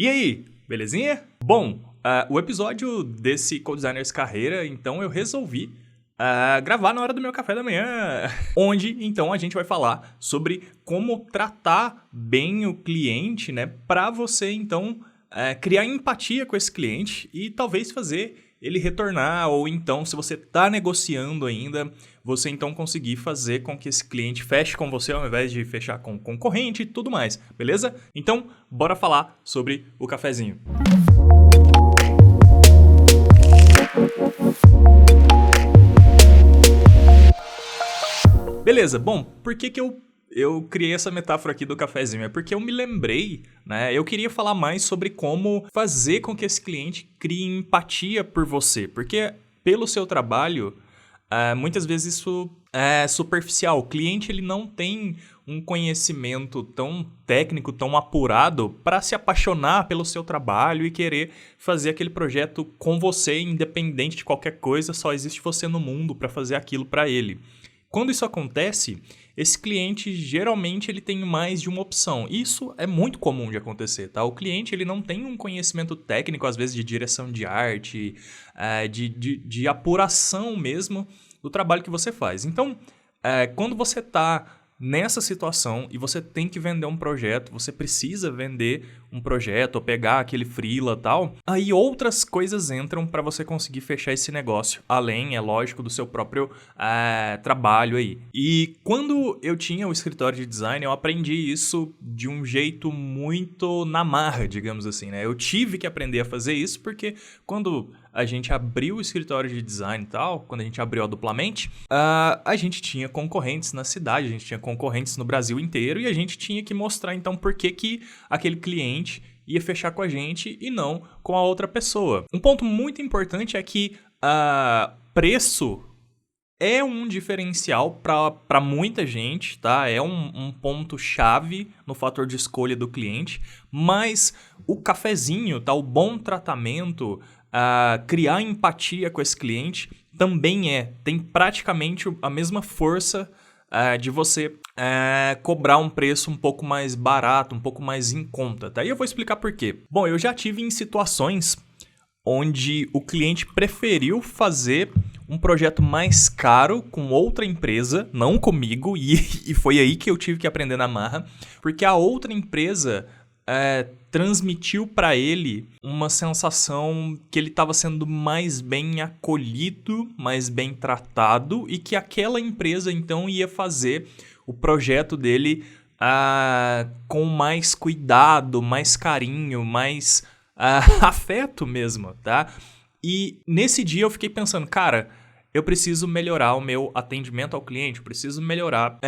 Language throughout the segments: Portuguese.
E aí, belezinha? Bom, o episódio desse Co-Designers Carreira, então eu resolvi gravar na hora do meu café da manhã, onde então a gente vai falar sobre como tratar bem o cliente, né, para você então criar empatia com esse cliente e talvez fazer ele retornar, ou então, se você está negociando ainda, você então conseguir fazer com que esse cliente feche com você ao invés de fechar com concorrente e tudo mais, beleza? Então, bora falar sobre o cafezinho. Beleza, bom, por que eu criei essa metáfora aqui do cafezinho? É porque eu me lembrei, né? Eu queria falar mais sobre como fazer com que esse cliente crie empatia por você. Porque pelo seu trabalho, muitas vezes isso é superficial. O cliente ele não tem um conhecimento tão técnico, tão apurado para se apaixonar pelo seu trabalho e querer fazer aquele projeto com você, independente de qualquer coisa, só existe você no mundo para fazer aquilo para ele. Quando isso acontece, esse cliente geralmente ele tem mais de uma opção. Isso é muito comum de acontecer, tá? O cliente ele não tem um conhecimento técnico, às vezes de direção de arte, de apuração mesmo do trabalho que você faz. Então, quando você está nessa situação e você tem que vender um projeto, você precisa vender um projeto ou pegar aquele freela e tal, aí outras coisas entram para você conseguir fechar esse negócio, além, é lógico, do seu próprio trabalho aí. E quando eu tinha o escritório de design, eu aprendi isso de um jeito muito na marra, digamos assim, né? Eu tive que aprender a fazer isso porque quando a gente abriu o escritório de design e tal, quando a gente abriu a Duplamente, a gente tinha concorrentes na cidade, a gente tinha concorrentes no Brasil inteiro e a gente tinha que mostrar então por que aquele cliente ia fechar com a gente e não com a outra pessoa. Um ponto muito importante é que preço é um diferencial para muita gente, tá? É um ponto-chave no fator de escolha do cliente, mas o cafezinho, tá? O bom tratamento, criar empatia com esse cliente também tem praticamente a mesma força de você cobrar um preço um pouco mais barato, um pouco mais em conta, tá? E eu vou explicar por quê. Bom, eu já tive em situações onde o cliente preferiu fazer um projeto mais caro com outra empresa, não comigo, e foi aí que eu tive que aprender na marra, porque a outra empresa transmitiu para ele uma sensação que ele estava sendo mais bem acolhido, mais bem tratado e que aquela empresa então ia fazer o projeto dele com mais cuidado, mais carinho, mais afeto mesmo, tá? E nesse dia eu fiquei pensando, cara, eu preciso melhorar o meu atendimento ao cliente, eu preciso melhorar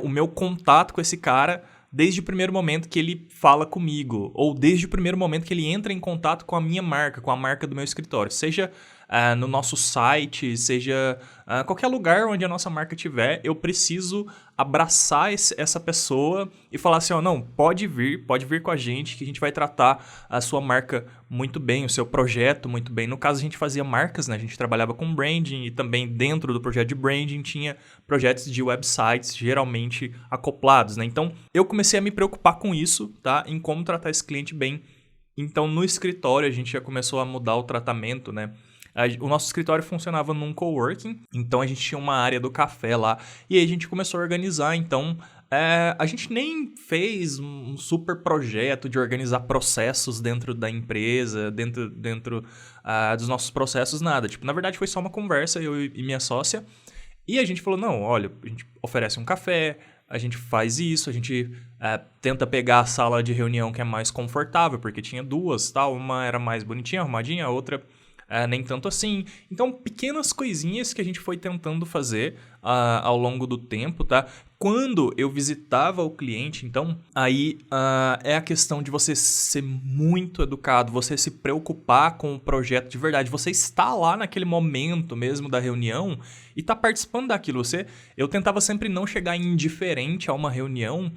o meu contato com esse cara desde o primeiro momento que ele fala comigo, ou desde o primeiro momento que ele entra em contato com a minha marca, com a marca do meu escritório, seja no nosso site, seja qualquer lugar onde a nossa marca estiver, eu preciso abraçar essa pessoa e falar assim, não, pode vir com a gente que a gente vai tratar a sua marca muito bem, o seu projeto muito bem. No caso, a gente fazia marcas, né? A gente trabalhava com branding e também dentro do projeto de branding tinha projetos de websites geralmente acoplados, né? Então, eu comecei a me preocupar com isso, tá? Em como tratar esse cliente bem. Então, no escritório, a gente já começou a mudar o tratamento, né? O nosso escritório funcionava num coworking, então a gente tinha uma área do café lá, e aí a gente começou a organizar, então a gente nem fez um super projeto de organizar processos dentro da empresa, dentro dos nossos processos, nada. Tipo, na verdade foi só uma conversa, eu e minha sócia, e a gente falou, não, olha, a gente oferece um café, a gente faz isso, a gente tenta pegar a sala de reunião que é mais confortável, porque tinha duas, tal, uma era mais bonitinha, arrumadinha, a outra nem tanto assim. Então, pequenas coisinhas que a gente foi tentando fazer ao longo do tempo, tá? Quando eu visitava o cliente, então, aí é a questão de você ser muito educado, você se preocupar com o projeto de verdade, você está lá naquele momento mesmo da reunião e está participando daquilo. Eu tentava sempre não chegar indiferente a uma reunião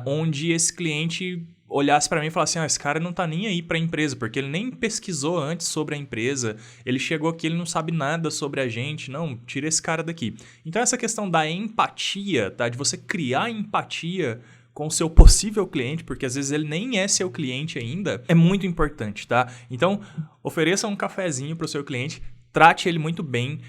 onde esse cliente olhasse para mim e falasse, esse cara não tá nem aí para a empresa, porque ele nem pesquisou antes sobre a empresa, ele chegou aqui, ele não sabe nada sobre a gente, não, tira esse cara daqui. Então essa questão da empatia, tá? De você criar empatia com o seu possível cliente, porque às vezes ele nem é seu cliente ainda, é muito importante, tá? Então, ofereça um cafezinho para o seu cliente, trate ele muito bem.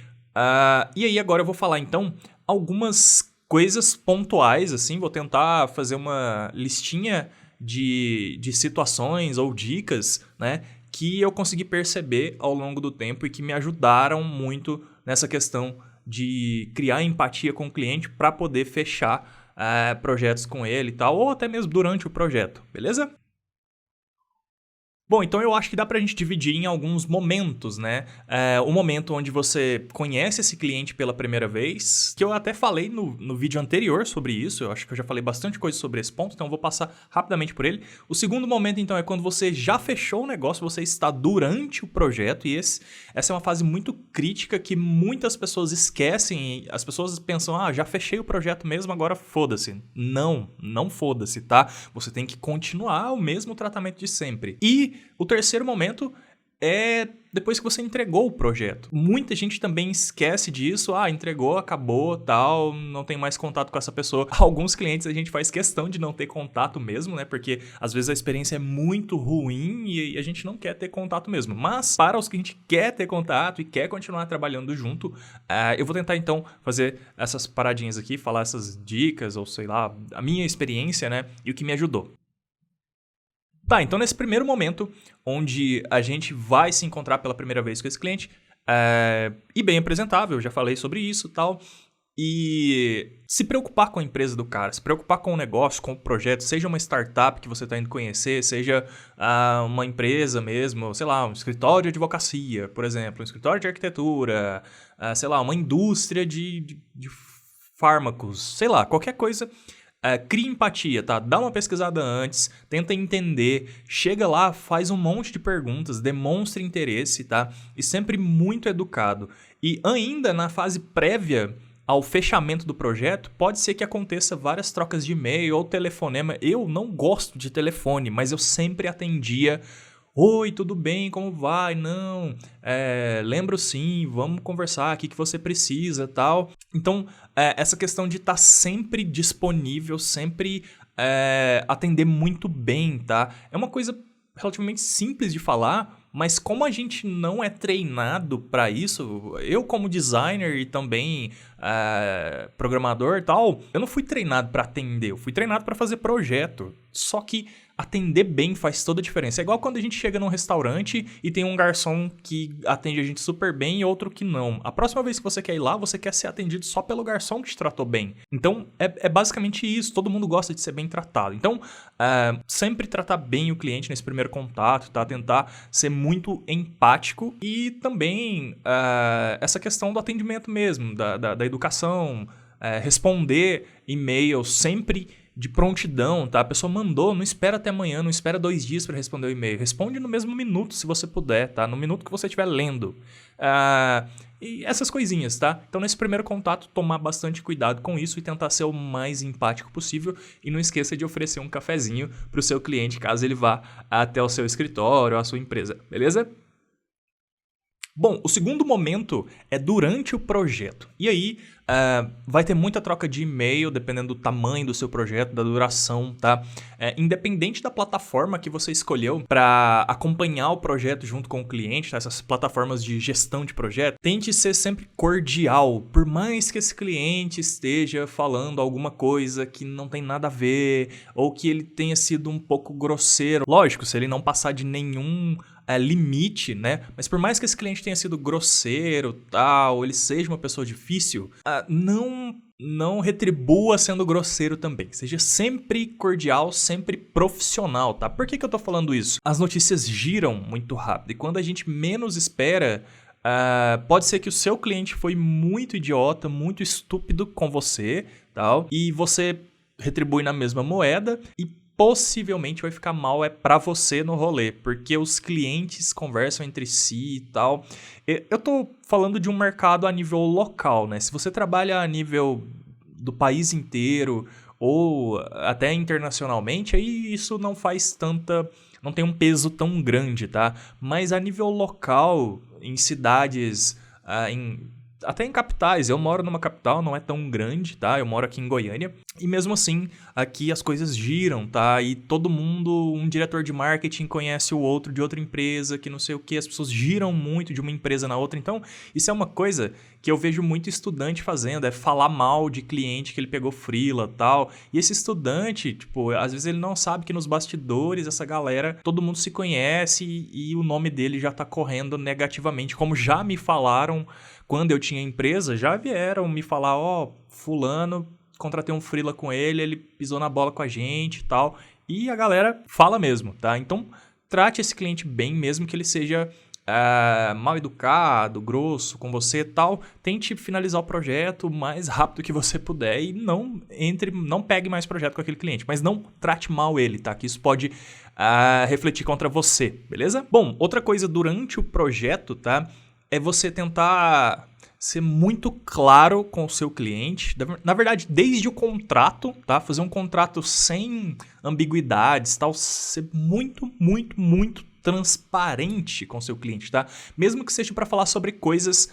E aí agora eu vou falar então algumas coisas pontuais, assim, vou tentar fazer uma listinha de situações ou dicas, né, que eu consegui perceber ao longo do tempo e que me ajudaram muito nessa questão de criar empatia com o cliente para poder fechar projetos com ele e tal, ou até mesmo durante o projeto, beleza? Bom, então eu acho que dá pra gente dividir em alguns momentos, né? O momento onde você conhece esse cliente pela primeira vez, que eu até falei no vídeo anterior sobre isso, eu acho que eu já falei bastante coisa sobre esse ponto, então eu vou passar rapidamente por ele. O segundo momento, então, é quando você já fechou o negócio, você está durante o projeto, e essa é uma fase muito crítica que muitas pessoas esquecem, as pessoas pensam, já fechei o projeto mesmo, agora foda-se. Não foda-se, tá? Você tem que continuar o mesmo tratamento de sempre. E o terceiro momento é depois que você entregou o projeto. Muita gente também esquece disso. Entregou, acabou, tal, não tem mais contato com essa pessoa. Alguns clientes a gente faz questão de não ter contato mesmo, né? Porque às vezes a experiência é muito ruim e a gente não quer ter contato mesmo. Mas para os que a gente quer ter contato e quer continuar trabalhando junto, eu vou tentar então fazer essas paradinhas aqui, falar essas dicas ou sei lá, a minha experiência, né? E o que me ajudou. Tá, então nesse primeiro momento, onde a gente vai se encontrar pela primeira vez com esse cliente, e bem apresentável, já falei sobre isso e tal, e se preocupar com a empresa do cara, se preocupar com o negócio, com o projeto, seja uma startup que você está indo conhecer, seja uma empresa mesmo, sei lá, um escritório de advocacia, por exemplo, um escritório de arquitetura, sei lá, uma indústria de fármacos, sei lá, qualquer coisa. Cria empatia, tá? Dá uma pesquisada antes, tenta entender, chega lá, faz um monte de perguntas, demonstra interesse, tá? E sempre muito educado. E ainda na fase prévia ao fechamento do projeto, pode ser que aconteça várias trocas de e-mail ou telefonema. Eu não gosto de telefone, mas eu sempre atendia. Oi, tudo bem? Como vai? Não, lembro sim, vamos conversar, o que você precisa, tal. Então, essa questão de estar sempre disponível, sempre atender muito bem, tá? É uma coisa relativamente simples de falar, mas como a gente não é treinado para isso, eu como designer e também programador e tal, eu não fui treinado para atender, eu fui treinado para fazer projeto. Só que atender bem faz toda a diferença. É igual quando a gente chega num restaurante e tem um garçom que atende a gente super bem e outro que não. A próxima vez que você quer ir lá, você quer ser atendido só pelo garçom que te tratou bem. Então, é basicamente isso. Todo mundo gosta de ser bem tratado. Então, sempre tratar bem o cliente nesse primeiro contato, tá? Tentar ser muito empático e também essa questão do atendimento mesmo, da educação, responder e-mail sempre de prontidão, tá? A pessoa mandou, não espera até amanhã, não espera 2 dias para responder o e-mail. Responde no mesmo minuto, se você puder, tá? No minuto que você estiver lendo. E essas coisinhas, tá? Então, nesse primeiro contato, tomar bastante cuidado com isso e tentar ser o mais empático possível. E não esqueça de oferecer um cafezinho para o seu cliente, caso ele vá até o seu escritório ou a sua empresa, beleza? Bom, o segundo momento é durante o projeto. E aí, vai ter muita troca de e-mail, dependendo do tamanho do seu projeto, da duração, tá? Independente da plataforma que você escolheu para acompanhar o projeto junto com o cliente, tá? Essas plataformas de gestão de projeto, tente ser sempre cordial. Por mais que esse cliente esteja falando alguma coisa que não tem nada a ver, ou que ele tenha sido um pouco grosseiro. Lógico, se ele não passar de nenhum limite, né? Mas por mais que esse cliente tenha sido grosseiro, tal, ele seja uma pessoa difícil, não retribua sendo grosseiro também. Seja sempre cordial, sempre profissional, tá? Por que eu tô falando isso? As notícias giram muito rápido e quando a gente menos espera, pode ser que o seu cliente foi muito idiota, muito estúpido com você, tal, e você retribui na mesma moeda e possivelmente vai ficar mal pra você no rolê, porque os clientes conversam entre si e tal. Eu tô falando de um mercado a nível local, né? Se você trabalha a nível do país inteiro ou até internacionalmente, aí isso não tem um peso tão grande, tá? Mas a nível local, em cidades, até em capitais. Eu moro numa capital, não é tão grande, tá? Eu moro aqui em Goiânia. E mesmo assim, aqui as coisas giram, tá? E todo mundo, um diretor de marketing conhece o outro de outra empresa, que não sei o que. As pessoas giram muito de uma empresa na outra. Então, isso é uma coisa que eu vejo muito estudante fazendo, é falar mal de cliente que ele pegou freela e tal. E esse estudante, tipo, às vezes ele não sabe que nos bastidores essa galera, todo mundo se conhece e o nome dele já tá correndo negativamente, como já me falaram quando eu tinha empresa, já vieram me falar, ó, fulano, contratei um freela com ele pisou na bola com a gente e tal. E a galera fala mesmo, tá? Então, trate esse cliente bem, mesmo que ele seja mal educado, grosso com você e tal. Tente finalizar o projeto o mais rápido que você puder e não pegue mais projeto com aquele cliente. Mas não trate mal ele, tá? Que isso pode refletir contra você, beleza? Bom, outra coisa durante o projeto, tá? É você tentar ser muito claro com o seu cliente. Na verdade, desde o contrato, tá? Fazer um contrato sem ambiguidades, tal. Ser muito, muito, muito transparente com o seu cliente, tá? Mesmo que seja para falar sobre coisas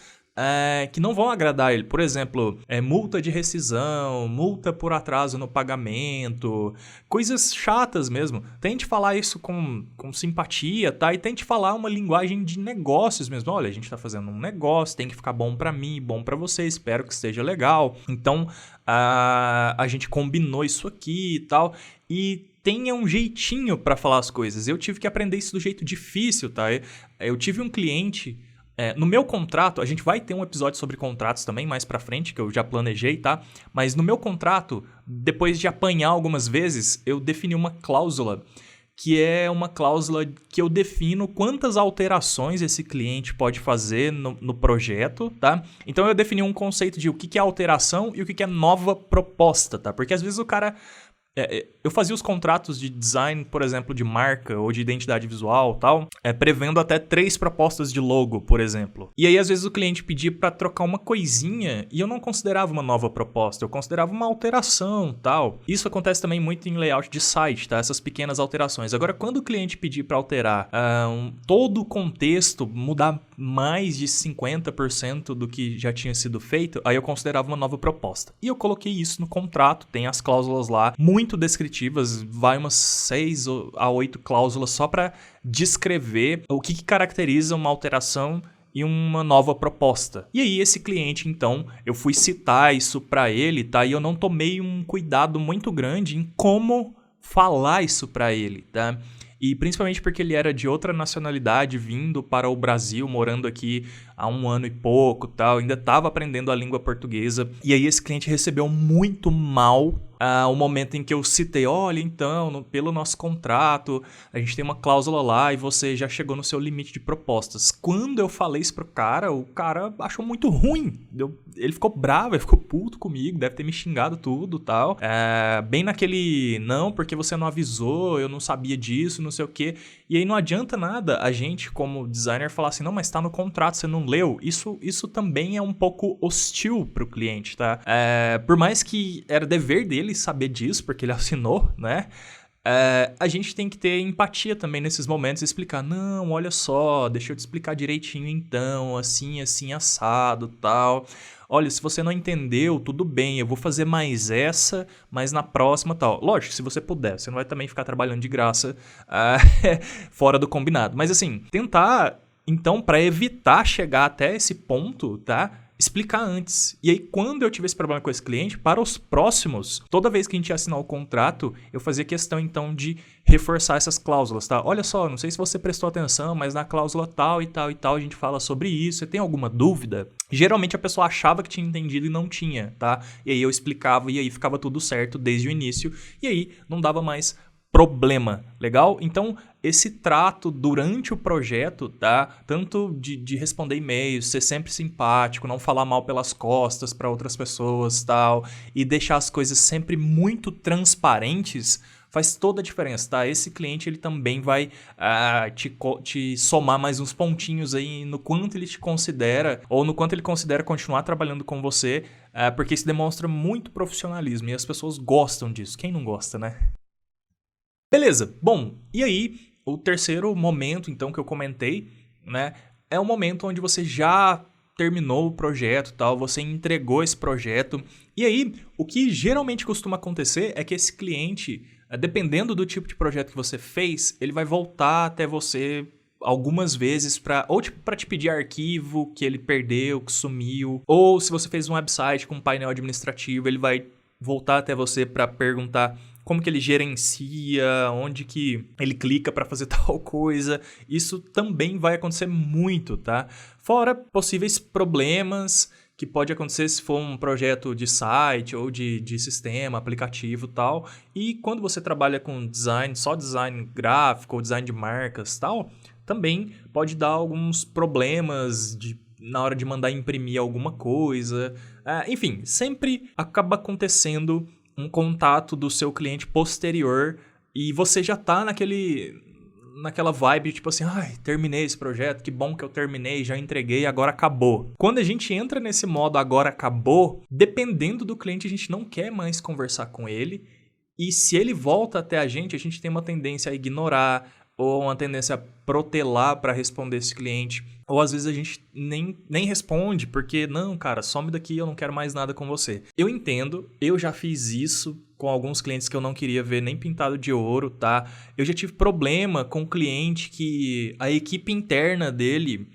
que não vão agradar ele. Por exemplo, multa de rescisão, multa por atraso no pagamento, coisas chatas mesmo. Tente falar isso com simpatia, tá? E tente falar uma linguagem de negócios mesmo. Olha, a gente tá fazendo um negócio, tem que ficar bom para mim, bom para você, espero que esteja legal. Então, a gente combinou isso aqui e tal. E tenha um jeitinho para falar as coisas. Eu tive que aprender isso do jeito difícil, tá? Eu tive um cliente... no meu contrato, a gente vai ter um episódio sobre contratos também mais pra frente, que eu já planejei, tá? Mas no meu contrato, depois de apanhar algumas vezes, eu defini uma cláusula, que é uma cláusula que eu defino quantas alterações esse cliente pode fazer no projeto, tá? Então eu defini um conceito de o que é alteração e o que é nova proposta, tá? Porque às vezes o cara... eu fazia os contratos de design, por exemplo, de marca ou de identidade visual e tal, prevendo até 3 propostas de logo, por exemplo. E aí, às vezes, o cliente pedia para trocar uma coisinha e eu não considerava uma nova proposta, eu considerava uma alteração e tal. Isso acontece também muito em layout de site, tá? Essas pequenas alterações. Agora, quando o cliente pedir para alterar todo o contexto, mudar mais de 50% do que já tinha sido feito, aí eu considerava uma nova proposta. E eu coloquei isso no contrato, tem as cláusulas lá, muito descritivas, vai umas 6 a 8 cláusulas só para descrever o que caracteriza uma alteração e uma nova proposta. E aí esse cliente, então, eu fui citar isso para ele, tá? E eu não tomei um cuidado muito grande em como falar isso para ele, tá? E principalmente porque ele era de outra nacionalidade, vindo para o Brasil, morando aqui há 1 ano e pouco, tal, ainda estava aprendendo a língua portuguesa. E aí esse cliente recebeu muito mal o momento em que eu citei, olha, então, pelo nosso contrato, a gente tem uma cláusula lá e você já chegou no seu limite de propostas. Quando eu falei isso pro cara, o cara achou muito ruim. Ele ficou bravo, ele ficou puto comigo, deve ter me xingado tudo e tal. Bem naquele, não, porque você não avisou, eu não sabia disso, não sei o quê. E aí não adianta nada a gente, como designer, falar assim, não, mas tá no contrato, você não leu. Isso também é um pouco hostil pro cliente, tá? Por mais que era dever dele saber disso, porque ele assinou, né? A gente tem que ter empatia também nesses momentos e explicar, não, olha só, deixa eu te explicar direitinho então, assim, assim, assado, tal. Olha, se você não entendeu, tudo bem, eu vou fazer mais essa, mas na próxima tal. Lógico, se você puder, você não vai também ficar trabalhando de graça fora do combinado. Mas assim, tentar, então, para evitar chegar até esse ponto, tá? Explicar antes. E aí, quando eu tive esse problema com esse cliente, para os próximos, toda vez que a gente ia assinar o contrato, eu fazia questão, então, de reforçar essas cláusulas, tá? Olha só, não sei se você prestou atenção, mas na cláusula tal e tal e tal, a gente fala sobre isso. Você tem alguma dúvida? Geralmente a pessoa achava que tinha entendido e não tinha, tá? E aí eu explicava e aí ficava tudo certo desde o início. E aí não dava mais problema, legal? Então, esse trato durante o projeto, tá? Tanto de responder e-mails, ser sempre simpático, não falar mal pelas costas para outras pessoas, tal, e deixar as coisas sempre muito transparentes, faz toda a diferença, tá? Esse cliente, ele também vai te somar mais uns pontinhos aí no quanto ele te considera, ou no quanto ele considera continuar trabalhando com você, porque isso demonstra muito profissionalismo, e as pessoas gostam disso. Quem não gosta, né? Beleza, bom, e aí o terceiro momento, então, que eu comentei, né, é o momento onde você já terminou o projeto, tal, você entregou esse projeto. E aí, o que geralmente costuma acontecer é que esse cliente, dependendo do tipo de projeto que você fez, ele vai voltar até você algumas vezes para te pedir arquivo que ele perdeu, que sumiu, ou se você fez um website com um painel administrativo, ele vai voltar até você para perguntar como que ele gerencia, onde que ele clica para fazer tal coisa. Isso também vai acontecer muito, tá? Fora possíveis problemas que pode acontecer se for um projeto de site ou de sistema, aplicativo e tal. E quando você trabalha com design, só design gráfico ou design de marcas e tal, também pode dar alguns problemas na hora de mandar imprimir alguma coisa. Enfim, sempre acaba acontecendo um contato do seu cliente posterior e você já tá naquela vibe, tipo assim, terminei esse projeto, que bom que eu terminei, já entreguei, agora acabou. Quando a gente entra nesse modo agora acabou, dependendo do cliente, a gente não quer mais conversar com ele, e se ele volta até a gente tem uma tendência a ignorar, ou uma tendência a protelar para responder esse cliente, ou às vezes a gente nem responde, porque não, cara, some daqui, eu não quero mais nada com você. Eu entendo, eu já fiz isso com alguns clientes que eu não queria ver nem pintado de ouro, tá? Eu já tive problema com um cliente que a equipe interna dele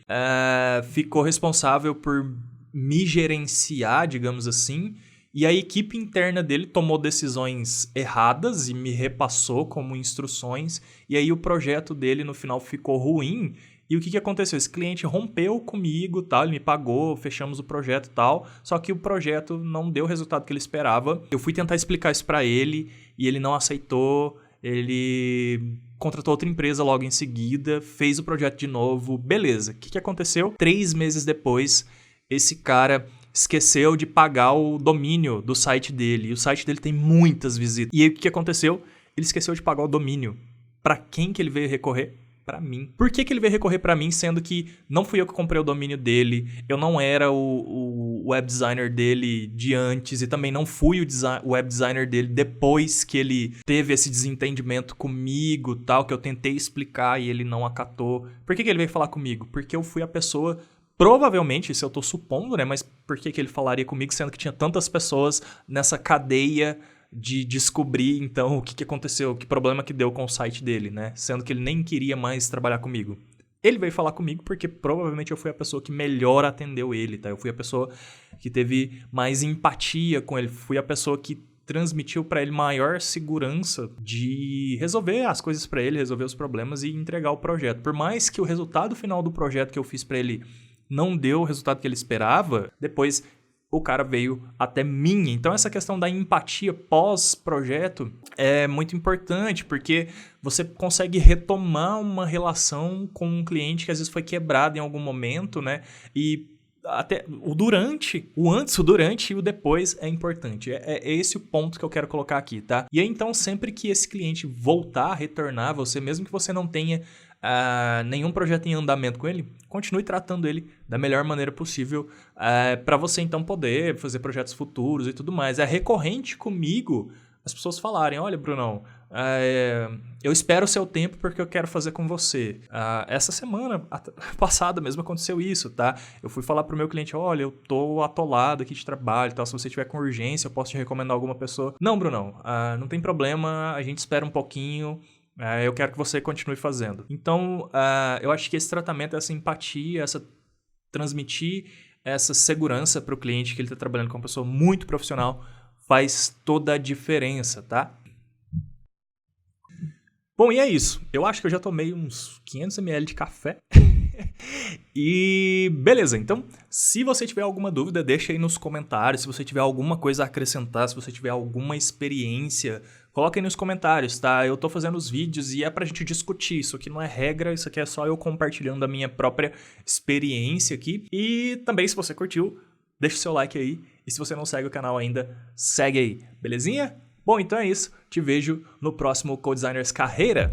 ficou responsável por me gerenciar, digamos assim, e a equipe interna dele tomou decisões erradas e me repassou como instruções, e aí o projeto dele no final ficou ruim. E o que aconteceu? Esse cliente rompeu comigo, tal, ele me pagou, fechamos o projeto e tal, só que o projeto não deu o resultado que ele esperava. Eu fui tentar explicar isso para ele e ele não aceitou, ele contratou outra empresa logo em seguida, fez o projeto de novo, beleza. O que aconteceu? 3 meses depois, esse cara esqueceu de pagar o domínio do site dele, e o site dele tem muitas visitas. E aí o que aconteceu? Ele esqueceu de pagar o domínio. Para quem que ele veio recorrer? Para mim. Por que ele veio recorrer para mim, sendo que não fui eu que comprei o domínio dele, eu não era o web designer dele de antes e também não fui o web designer dele depois que ele teve esse desentendimento comigo, tal, que eu tentei explicar e ele não acatou. Por que ele veio falar comigo? Porque eu fui a pessoa, provavelmente, isso eu tô supondo, né, mas por que ele falaria comigo, sendo que tinha tantas pessoas nessa cadeia de descobrir, então, o que aconteceu, que problema que deu com o site dele, né? Sendo que ele nem queria mais trabalhar comigo. Ele veio falar comigo porque provavelmente eu fui a pessoa que melhor atendeu ele, tá? Eu fui a pessoa que teve mais empatia com ele, fui a pessoa que transmitiu para ele maior segurança de resolver as coisas para ele, resolver os problemas e entregar o projeto. Por mais que o resultado final do projeto que eu fiz para ele não deu o resultado que ele esperava, depois o cara veio até mim. Então essa questão da empatia pós-projeto é muito importante, porque você consegue retomar uma relação com um cliente que às vezes foi quebrado em algum momento, né? E até o durante, o antes, o durante e o depois é importante. É esse o ponto que eu quero colocar aqui, tá? E aí então sempre que esse cliente voltar, retornar, você, mesmo que você não tenha nenhum projeto em andamento com ele, continue tratando ele da melhor maneira possível para você então poder fazer projetos futuros e tudo mais. É recorrente comigo as pessoas falarem, olha, Brunão, eu espero o seu tempo porque eu quero fazer com você. Essa semana passada mesmo aconteceu isso, tá? Eu fui falar pro meu cliente, olha, eu tô atolado aqui de trabalho, tal, se você tiver com urgência eu posso te recomendar alguma pessoa. Não, Brunão, não tem problema, a gente espera um pouquinho, eu quero que você continue fazendo. Então, eu acho que esse tratamento, essa empatia, transmitir essa segurança para o cliente que ele está trabalhando com uma pessoa muito profissional faz toda a diferença, tá? Bom, e é isso. Eu acho que eu já tomei uns 500 ml de café. E beleza, então, se você tiver alguma dúvida, deixa aí nos comentários. Se você tiver alguma coisa a acrescentar, se você tiver alguma experiência, coloca aí nos comentários, tá? Eu tô fazendo os vídeos e é pra gente discutir. Isso aqui não é regra, isso aqui é só eu compartilhando a minha própria experiência aqui. E também, se você curtiu, deixa o seu like aí. E se você não segue o canal ainda, segue aí, belezinha? Bom, então é isso. Te vejo no próximo Codedesigners Carreira.